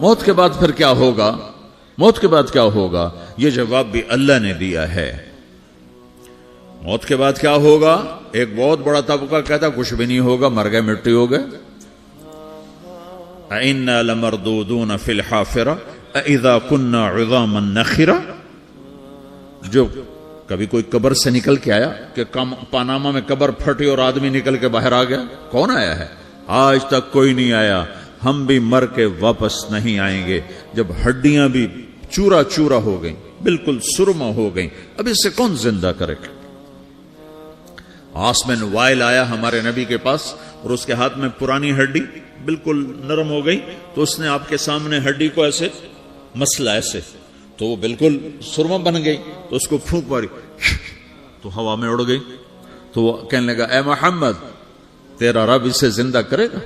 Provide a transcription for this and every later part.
موت کے بعد پھر کیا ہوگا؟ موت کے بعد کیا ہوگا؟ یہ جواب بھی اللہ نے دیا ہے۔ موت کے بعد کیا ہوگا؟ ایک بہت بڑا طبقہ کہتا کچھ بھی نہیں ہوگا، مر گئے، مٹی ہو گئے۔ اِنَّا لَمَرْدُودُونَ فِي الْحَافِرَةِ اِذَا كُنَّا عِظَامًا نَخِرَةً۔ جو کبھی کوئی قبر سے نکل کے آیا کہ پاناما میں قبر پھٹی اور آدمی نکل کے باہر آ گیا؟ کون آیا ہے؟ آج تک کوئی نہیں آیا۔ ہم بھی مر کے واپس نہیں آئیں گے۔ جب ہڈیاں بھی چورا چورا ہو گئیں، بالکل سرما ہو گئیں، اب اس سے کون زندہ کرے گا؟ عاص بن وائل آیا ہمارے نبی کے پاس اور اس کے ہاتھ میں پرانی ہڈی بالکل نرم ہو گئی، تو اس نے آپ کے سامنے ہڈی کو ایسے مسلا، ایسے، تو وہ بالکل سرما بن گئی، تو اس کو پھونک ماری تو ہوا میں اڑ گئی۔ تو وہ کہنے لگا اے محمد، تیرا رب اسے زندہ کرے گا؟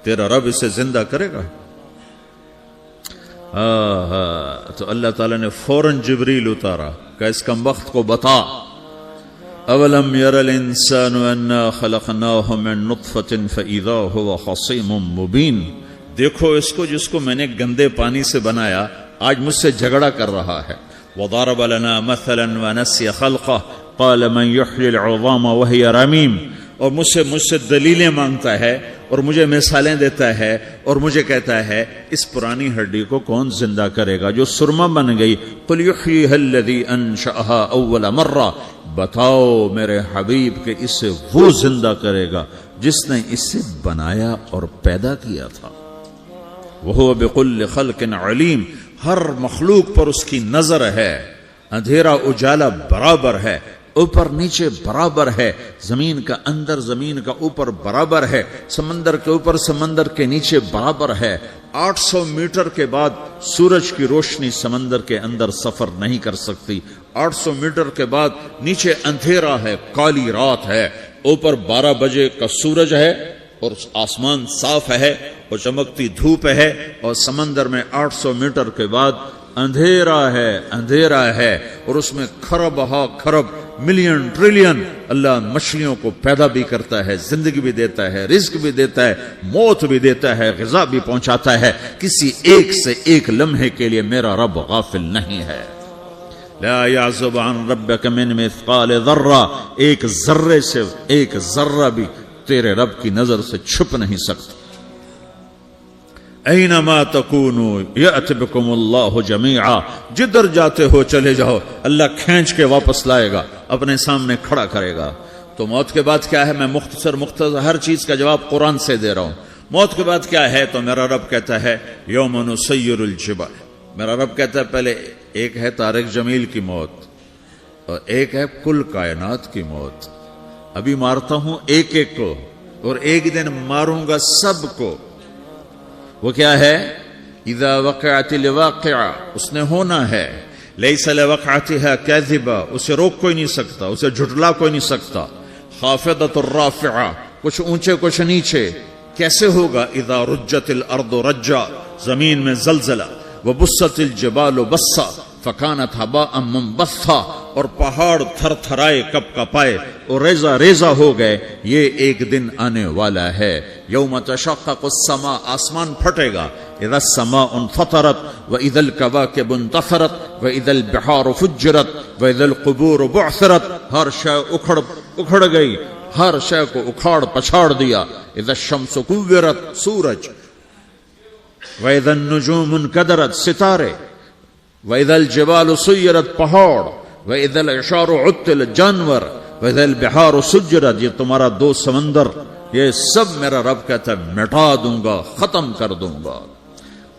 تیرا رب اسے زندہ کرے گا؟ تو اللہ تعالیٰ نے فوراً جبریل اتارا کہ اس کمبخت کو بتا، اولم یر الانسان انا خلقناہ من نطفة فاذا هو خصیم مبین۔ دیکھو اس کو، جس کو میں نے گندے پانی سے بنایا، آج مجھ سے جھگڑا کر رہا ہے۔ وضرب لنا مثلا ونسی خلقہ قال من یحیی العظام وہی رمیم۔ اور مجھ سے دلیلیں مانگتا ہے اور مجھے مثالیں دیتا ہے اور مجھے کہتا ہے اس پرانی ہڈی کو کون زندہ کرے گا جو سرما بن گئی؟ قل یحییھا الذی انشأھا اول مرہ۔ بتاؤ میرے حبیب کہ اسے وہ زندہ کرے گا جس نے اسے بنایا اور پیدا کیا تھا۔ وہو بکل خلق علیم۔ ہر مخلوق پر اس کی نظر ہے، اندھیرا اجالا برابر ہے، اوپر نیچے برابر ہے، زمین کا اندر زمین کا اوپر برابر ہے، سمندر کے اوپر سمندر کے نیچے برابر ہے۔ 800 میٹر کے بعد سورج کی روشنی سمندر کے اندر سفر نہیں کر سکتی۔ 800 میٹر کے بعد نیچے اندھیرا ہے، کالی رات ہے، اوپر 12 بجے کا سورج ہے اور آسمان صاف ہے اور چمکتی دھوپ ہے، اور سمندر میں 800 میٹر کے بعد اندھیرا ہے اور اس میں کھرب ہا کھرب ملین ٹریلین اللہ مچھلیوں کو پیدا بھی کرتا ہے، زندگی بھی دیتا ہے، رزق بھی دیتا ہے، موت بھی دیتا ہے، غذا بھی پہنچاتا ہے۔ کسی ایک سے ایک لمحے کے لیے میرا رب غافل نہیں ہے۔ لا يعزب عن ربك من مثقال ذرہ، ایک ذرے سے ایک ذرہ بھی تیرے رب کی نظر سے چھپ نہیں سکتا۔ اینما تکونوا یأت بکم اللہ جمیعا، جدھر جاتے ہو چلے جاؤ، اللہ کھینچ کے واپس لائے گا، اپنے سامنے کھڑا کرے گا۔ تو موت کے بعد کیا ہے؟ میں مختصر ہر چیز کا جواب قرآن سے دے رہا ہوں۔ موت کے بعد کیا ہے؟ تو میرا رب کہتا ہے یوم نسیر الجبال۔ میرا رب کہتا ہے پہلے ایک ہے طارق جمیل کی موت اور ایک ہے کل کائنات کی موت۔ ابھی مارتا ہوں ایک ایک کو اور ایک دن ماروں گا سب کو۔ وہ کیا ہے؟ اذا وقعت الواقعہ، اس نے ہونا ہے۔ لیس لوقعتها کاذبہ، اسے روک کوئی نہیں سکتا، اسے جھٹلا کوئی نہیں سکتا۔ خافضۃ الرافعہ، کچھ اونچے کچھ نیچے۔ کیسے ہوگا؟ اذا رجت الارض رجا، زمین میں زلزلہ۔ وبست الجبال بسا فکانت ہباء منبثا، اور پہاڑ تھر تھرائے کپ کپائے اور ریزہ ریزہ ہو گئے۔ یہ ایک دن آنے والا ہے۔ یوم تشقق السماء، آسمان پھٹے گا۔ اذا السماء انفطرت واذا الكواكب انتثرت واذا البحار فجرت واذا القبور بعثرت، ہر شے اکھڑ گئی، ہر شے کو اکھاڑ پچھاڑ دیا۔ اذا الشمس كورت، سورج۔ واذا النجوم انكدرت، ستارے۔ وَإِذَا الْجِبَالُ سُيِّرَتْ، پہاڑ۔ وَإِذَا الْعِشَارُ عُطِّلَتْ، جانور۔ وَإِذَا الْبِحَارُ سُجِّرَتْ، یہ تمہارا دو سمندر، یہ سب میرا رب کہتا ہے مٹا دوں گا، ختم کر دوں گا،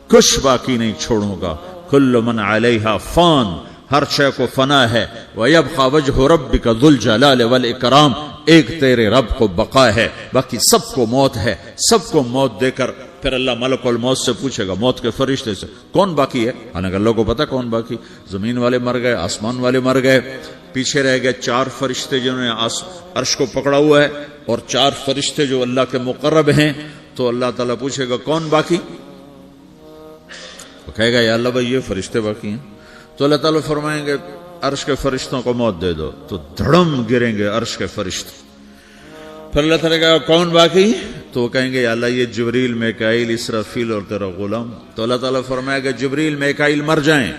کچھ باقی نہیں چھوڑوں گا۔ كُلُّ مَنْ عَلَيْهَا فان، ہر شے کو فنا ہے۔ وَيَبْقَى وَجْهُ رَبِّكَ ذُو الْجَلَالِ وَالْإِكْرَامِ، ایک تیرے رب کو بقا ہے، باقی سب کو موت ہے۔ سب کو موت دے کر پھر اللہ ملک الموت سے پوچھے گا، موت کے فرشتے سے، کون باقی ہے؟ حالانکہ اللہ کو پتا کون باقی۔ زمین والے مر گئے، آسمان والے مر گئے، پیچھے رہ گئے 4 فرشتے جنہوں نے عرش کو پکڑا ہوا ہے، اور 4 فرشتے جو اللہ کے مقرب ہیں۔ تو اللہ تعالیٰ پوچھے گا کون باقی؟ وہ کہے گا یا اللہ بھائی یہ فرشتے باقی ہیں۔ تو اللہ تعالیٰ فرمائیں گے عرش کے فرشتوں کو موت دے دو، تو دھڑم گریں گے عرش کے فرشتے۔ پھر اللہ تعالیٰ کہا کون باقی؟ تو وہ کہیں گے یا اللہ یہ جبریل میکائیل اسرافیل اور تیرا غلام. تو اللہ تعالیٰ فرمائے گا جبریل میکائیل مر جائیں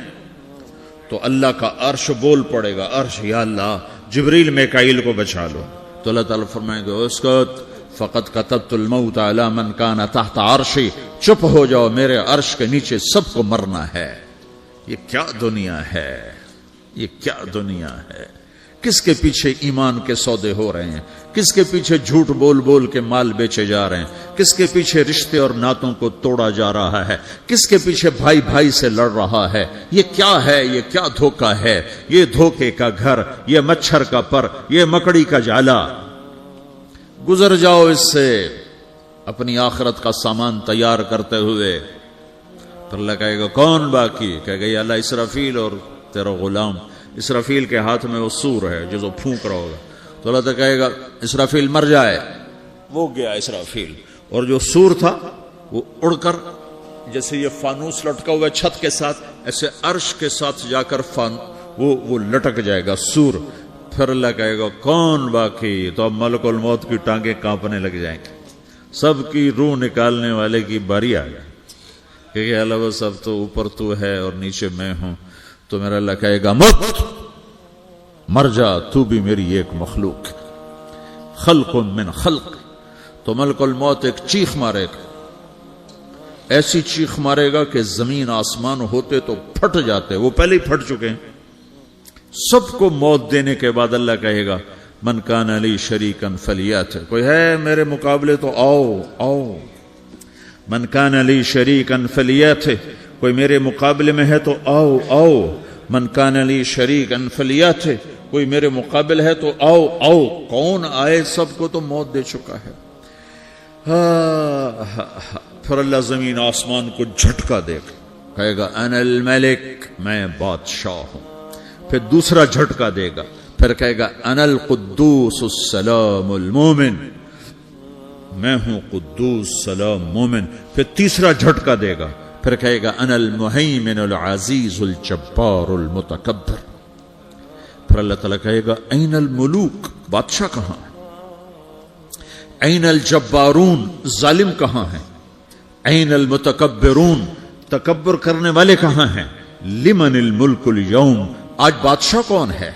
تو اللہ کا عرش بول پڑے گا, عرش یا اللہ جبریل میکائیل کو بچا لو. تو اللہ تعالیٰ فرمائے گا اسکت فقط کتبت الموت علی من کان تحت عرشی, چپ ہو جاؤ میرے عرش کے نیچے سب کو مرنا ہے. یہ کیا دنیا ہے, یہ کیا دنیا ہے. کس کے پیچھے ایمان کے سودے ہو رہے ہیں, کس کے پیچھے جھوٹ بول بول کے مال بیچے جا رہے ہیں, کس کے پیچھے رشتے اور ناتوں کو توڑا جا رہا ہے, کس کے پیچھے بھائی بھائی سے لڑ رہا ہے. یہ کیا ہے, یہ کیا دھوکہ ہے, یہ دھوکے کا گھر, یہ مچھر کا پر, یہ مکڑی کا جالا. گزر جاؤ اس سے اپنی آخرت کا سامان تیار کرتے ہوئے. پھر اللہ کہے گا کون باقی, کہے گا یا اللہ اسرافیل اور تیرا غلام. اسرافیل کے ہاتھ میں وہ سور ہے جو پھونک رہا ہوگا. تو اللہ تعالیٰ کہے گا اسرافیل مر جائے, وہ گیا اسرافیل, اور جو سور تھا وہ اڑ کر جیسے یہ فانوس لٹکا ہوا چھت کے ساتھ ایسے عرش کے ساتھ جا کر وہ لٹک جائے گا سور. پھر اللہ کہے گا کون باقی, تو اب ملک الموت کی ٹانگیں کانپنے لگ جائیں گے, سب کی روح نکالنے والے کی باری آ گئی کہ اللہ وہ سب تو اوپر تو ہے اور نیچے میں ہوں. تو میرا اللہ کہے گا مت, مر جا, تو بھی میری ایک مخلوق, خلق من خلق. تو ملک الموت ایک چیخ مارے گا, ایسی چیخ مارے گا کہ زمین آسمان ہوتے تو پھٹ جاتے, وہ پہلے ہی پھٹ چکے ہیں. سب کو موت دینے کے بعد اللہ کہے گا من کان علی شریکن فلیات, کوئی ہے میرے مقابلے تو آؤ آؤ. من کان علی شریکن فلیات, کوئی میرے مقابلے میں ہے تو آؤ آؤ. من کان علی شریکن فلیات, کوئی میرے مقابل ہے تو آؤ آؤ. کون آئے, سب کو تو موت دے چکا ہے. پھر اللہ زمین آسمان کو جھٹکا دے گا, کہے گا انا الملک, میں بادشاہ ہوں. پھر دوسرا جھٹکا دے گا, پھر کہے گا انا القدوس السلام المومن, میں ہوں قدوس سلام مومن. پھر تیسرا جھٹکا دے گا, پھر کہے گا انا المہیمن العزیز الجبار المتکبر. پھر اللہ تعالیٰ کہے گا این الملوک, بادشاہ کہاں ہے, این الجبارون, ظالم کہاں ہیں, این المتکبرون, تکبر کرنے والے کہاں ہیں, لمن الملک اليوم, آج بادشاہ کون ہے,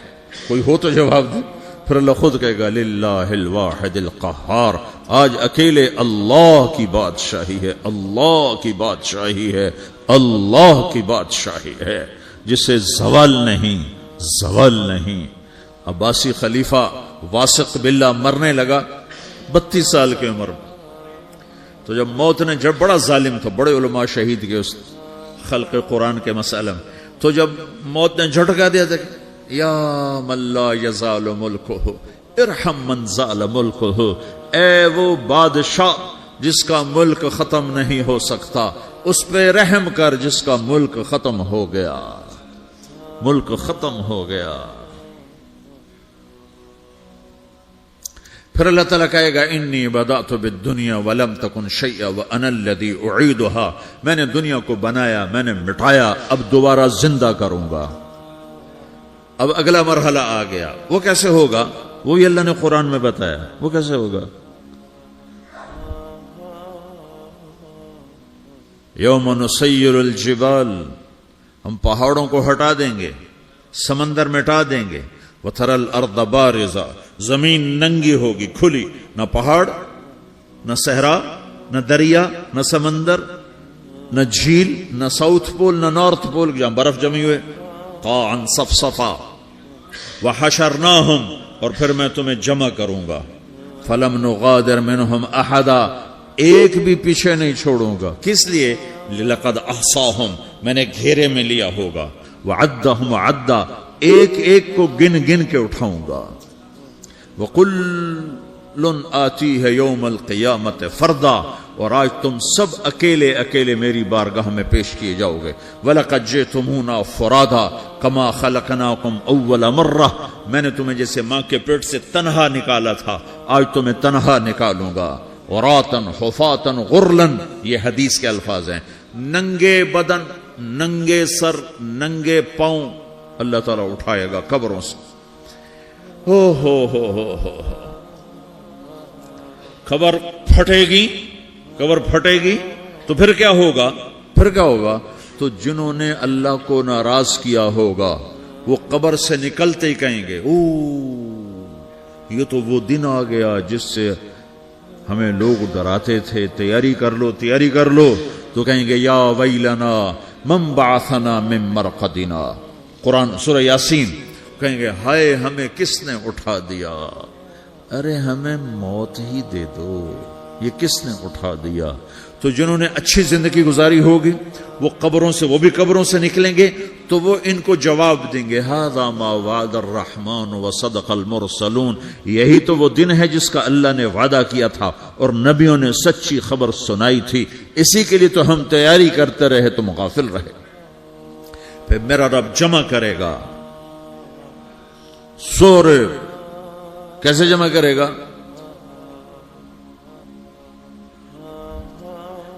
کوئی ہو تو جواب دے. پھر اللہ خود کہے گا للہ الواحد القہار, آج اکیلے اللہ کی بادشاہی ہے, اللہ کی بادشاہی ہے, اللہ کی بادشاہی ہے جسے زوال نہیں, زوال نہیں. عباسی خلیفہ واثق باللہ مرنے لگا 32 سال کی عمر میں. تو جب موت نے, جب بڑا ظالم تھا, بڑے علماء شہید کے اس خلق قرآن کے مسئلہ میں, تو جب موت نے جھٹکا دیا تھا یا من لا یزال ملکہ ارحم من زال ملکہ, اے وہ بادشاہ جس کا ملک ختم نہیں ہو سکتا, اس پہ رحم کر جس کا ملک ختم ہو گیا, ملک ختم ہو گیا. پھر اللہ تعالیٰ کہے گا انی بدأت بالدنیا ولم تکن شیئا وانا الذی اعیدها, میں نے دنیا کو بنایا, میں نے مٹایا, اب دوبارہ زندہ کروں گا. اب اگلا مرحلہ آ گیا, وہ کیسے ہوگا, وہی اللہ نے قرآن میں بتایا. وہ کیسے ہوگا, یوم نسیر الجبال, ہم پہاڑوں کو ہٹا دیں گے, سمندر مٹا دیں گے. وترى الارض بارزا, زمین ننگی ہوگی, کھلی, نہ پہاڑ, نہ صحرا, نہ دریا, نہ سمندر, نہ جھیل, نہ ساؤتھ پول, نہ نارتھ پول جہاں برف جمی ہوئے. قاعا صفصفا وحشرناہم, اور پھر میں تمہیں جمع کروں گا. فلم نغادر منہم احدا, ایک بھی پیچھے نہیں چھوڑوں گا. کس لیے, لقد احصاہم, میں نے گھیرے میں لیا ہوگا. وعدہم عدا, ایک ایک کو گن گن کے اٹھاؤں گا. وَقُلٌّ آتِيهَ يَوْمَ الْقِيَامَةِ فَرْدًا, اور آج تم سب اکیلے اکیلے میری بارگاہ میں پیش کیے جاؤ گے. وَلَقَدْ جِئْتُمُونَا فُرَادًا كَمَا خَلَقْنَاكُمْ أَوَّلَ مَرَّةٍ, میں نے تمہیں جیسے ماں کے پیٹ سے تنہا نکالا تھا, آج تمہیں تنہا نکالوں گا. عُرَاةً حُفَاةً غُرْلًا, یہ حدیث کے الفاظ ہیں. ننگے بدن, ننگے سر, ننگے پاؤں اللہ تعالیٰ اٹھائے گا قبروں سے. ہو قبر پھٹے گی تو پھر کیا ہوگا؟ تو جنہوں نے اللہ کو ناراض کیا ہوگا وہ قبر سے نکلتے ہی کہیں گے یہ تو وہ دن آ گیا جس سے ہمیں لوگ ڈراتے تھے، تیاری کر لو تو کہیں گے یا ویلنا من بعثنا من مرقدنا، قرآن سورہ یاسین، کہیں گے ہائے ہمیں کس نے اٹھا دیا، ارے ہمیں موت ہی دے دو، یہ کس نے اٹھا دیا؟ تو جنہوں نے اچھی زندگی گزاری ہوگی وہ بھی قبروں سے نکلیں گے تو وہ ان کو جواب دیں گے ھذا ما وعد الرحمن وصدق المرسلون، یہی تو وہ دن ہے جس کا اللہ نے وعدہ کیا تھا اور نبیوں نے سچی خبر سنائی تھی، اسی کے لیے تو ہم تیاری کرتے رہے، تم غافل رہے۔ پھر میرا رب جمع کرے گا سورے، کیسے جمع کرے گا؟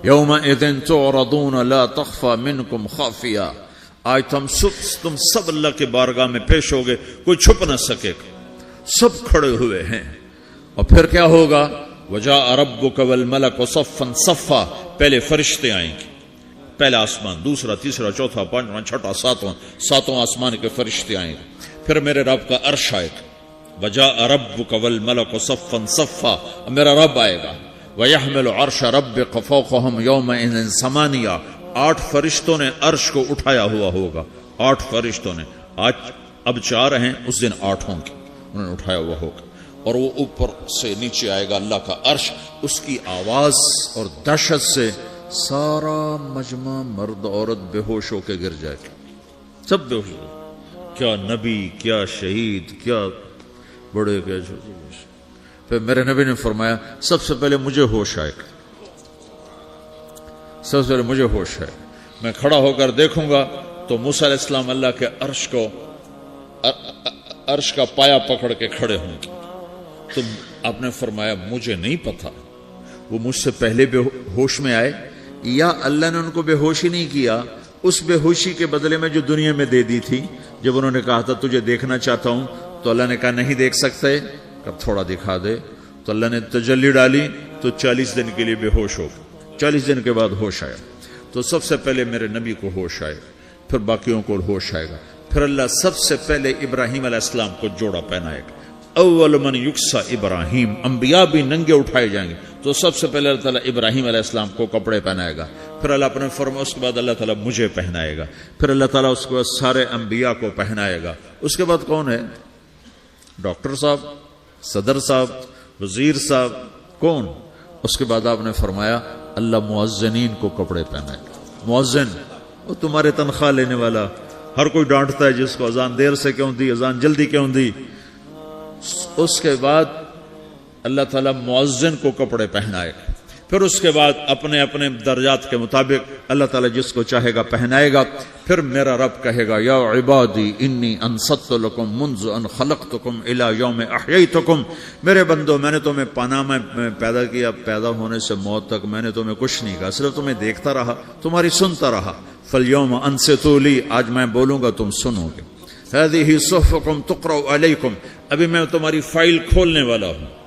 یومئذ تعرضون لا تخفى منکم خافیہ، آج تم سب اللہ کے بارگاہ میں پیش ہوگے، کوئی چھپ نہ سکے گا، سب کھڑے ہوئے ہیں۔ اور پھر کیا ہوگا؟ وجاء ربک والملک صفا صفا، پہلے فرشتے آئیں گے، پہلا آسمان، دوسرا، تیسرا، چوتھا، پانچواں، چھٹا، ساتواں آسمان کے فرشتے آئیں گے، پھر میرے رب کا عرش آئے گا، وجاء ربک والملک صفا صفا، میرا رب آئے گا، وَيَحْمِلُ عَرْشَ رَبِّكَ فَوْقَهُمْ يَوْمَئِذٍ ثَمَانِيَةٌ، 8 فرشتوں نے عرش کو اٹھایا ہوا ہوگا، 8 فرشتوں نے، آج اب 4 ہیں، اس دن 8 ہوں گے، انہوں نے اٹھایا ہوا ہوگا، اور وہ اوپر سے نیچے آئے گا اللہ کا عرش، اس کی آواز اور دہشت سے سارا مجمع مرد عورت بے ہوش ہو کے گر جائے گا، سب بے ہوش ہو، کیا نبی، کیا شہید، کیا بڑے، کیا چھوٹے۔ پھر میرے نبی نے فرمایا سب سے پہلے مجھے ہوش آئے گا، سب سے پہلے مجھے ہوش ہے، میں کھڑا ہو کر دیکھوں گا تو موسیٰ علیہ السلام اللہ کے عرش کا پایا پکڑ کے کھڑے ہوں گے۔ تو آپ نے فرمایا مجھے نہیں پتا وہ مجھ سے پہلے بے ہوش میں آئے یا اللہ نے ان کو بے ہوش ہی نہیں کیا، اس بے ہوشی کے بدلے میں جو دنیا میں دے دی تھی، جب انہوں نے کہا تھا تجھے دیکھنا چاہتا ہوں تو اللہ نے کہا نہیں دیکھ سکتے، اب تھوڑا دکھا دے، تو اللہ نے تجلی ڈالی تو 40 دن کے لیے بے ہوش ہو گئے، 40 دن کے بعد ہوش آیا۔ تو سب سے پہلے میرے نبی کو ہوش آئے، پھر باقیوں کو ہوش آئے گا، پھر اللہ سب سے پہلے ابراہیم علیہ السلام کو جوڑا پہنائے گا، اول من یکسا ابراہیم، انبیاء بھی ننگے اٹھائے جائیں گے، تو سب سے پہلے اللہ تعالیٰ ابراہیم علیہ السلام کو کپڑے پہنائے گا، پھر اللہ اپنے فرما، اس کے بعد اللہ تعالیٰ مجھے پہنائے گا، پھر اللہ تعالیٰ اس کے بعد سارے انبیاء کو پہنائے گا۔ اس کے بعد کون ہے؟ ڈاکٹر صاحب، صدر صاحب، وزیر صاحب، کون؟ اس کے بعد آپ نے فرمایا اللہ مؤذنین کو کپڑے پہنائے گا۔ مؤذن وہ تمہارے تنخواہ لینے والا، ہر کوئی ڈانٹتا ہے جس کو اذان دیر سے کیوں دی، اذان جلدی کیوں دی۔ اس کے بعد اللہ تعالیٰ مؤذن کو کپڑے پہنائے گا، پھر اس کے بعد اپنے اپنے درجات کے مطابق اللہ تعالیٰ جس کو چاہے گا پہنائے گا۔ پھر میرا رب کہے گا یا عبادی انی انصت لکم منذ ان خلقتکم الی یوم احییتکم، میرے بندو میں نے تمہیں پناہ میں پیدا کیا، پیدا ہونے سے موت تک میں نے تمہیں کچھ نہیں کہا، صرف تمہیں دیکھتا رہا، تمہاری سنتا رہا۔ فالیوم انصتوا لی، آج میں بولوں گا تم سنو گے۔ ہذہ صحفکم تقرأ علیکم، ابھی میں تمہاری فائل کھولنے والا ہوں۔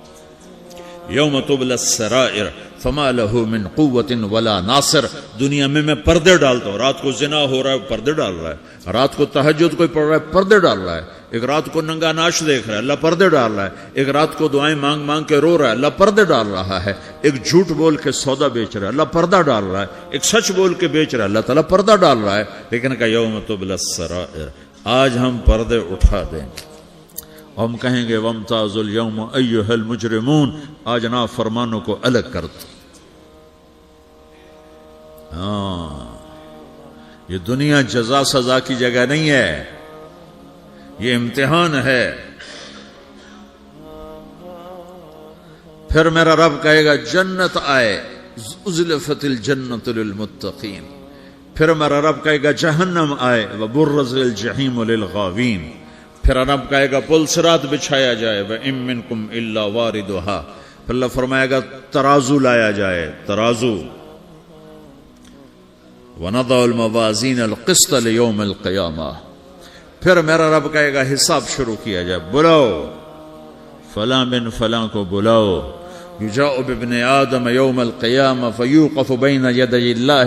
یوم تبلی السرائر فما له من قوت ولا ناصر، دنیا میں پردے ڈالتا ہوں، رات کو زنا ہو رہا ہے پردے ڈال رہا ہے، رات کو تہجد کوئی پڑھ رہا ہے پردے ڈال رہا ہے، ایک رات کو ننگا ناچ دیکھ رہا ہے اللہ پردے ڈال رہا ہے، ایک رات کو دعائیں مانگ مانگ کے رو رہا ہے اللہ پردے ڈال رہا ہے، ایک جھوٹ بول کے سودا بیچ رہا ہے اللہ پردہ ڈال رہا ہے، ایک سچ بول کے بیچ رہا ہے اللہ تعالیٰ پردہ ڈال رہا ہے۔ لیکن کہ یوم تبلی السرائر، آج ہم پردے اٹھا دیں گے، ہم کہیں گے وامتازوا اليوم ایھا المجرمون، آج نافرمانوں کو الگ کر دو۔ یہ دنیا جزا سزا کی جگہ نہیں ہے، یہ امتحان ہے۔ پھر میرا رب کہے گا جنت آئے، ازلفت الجنت للمتقین، پھر میرا رب کہے گا جہنم آئے، وبرز الجحیم للغاوین، پھر رب کہے گا پل صراط بچھایا جائے، وَإِن مِّنكُمْ إِلَّا وَارِدُهَا، پھر اللہ فرمائے گا ترازو لایا جائے، ترازو، وَنَضَعُ الْمَوَازِينَ الْقِسْطَ لِيَوْمِ الْقِيَامَةِ، پھر میرا رب کہے گا حساب شروع کیا جائے، بلاؤ فلاں بن فلاں کو بلاؤ، یجاء بابن آدم یوم القیامہ فیوقف بین یدی اللہ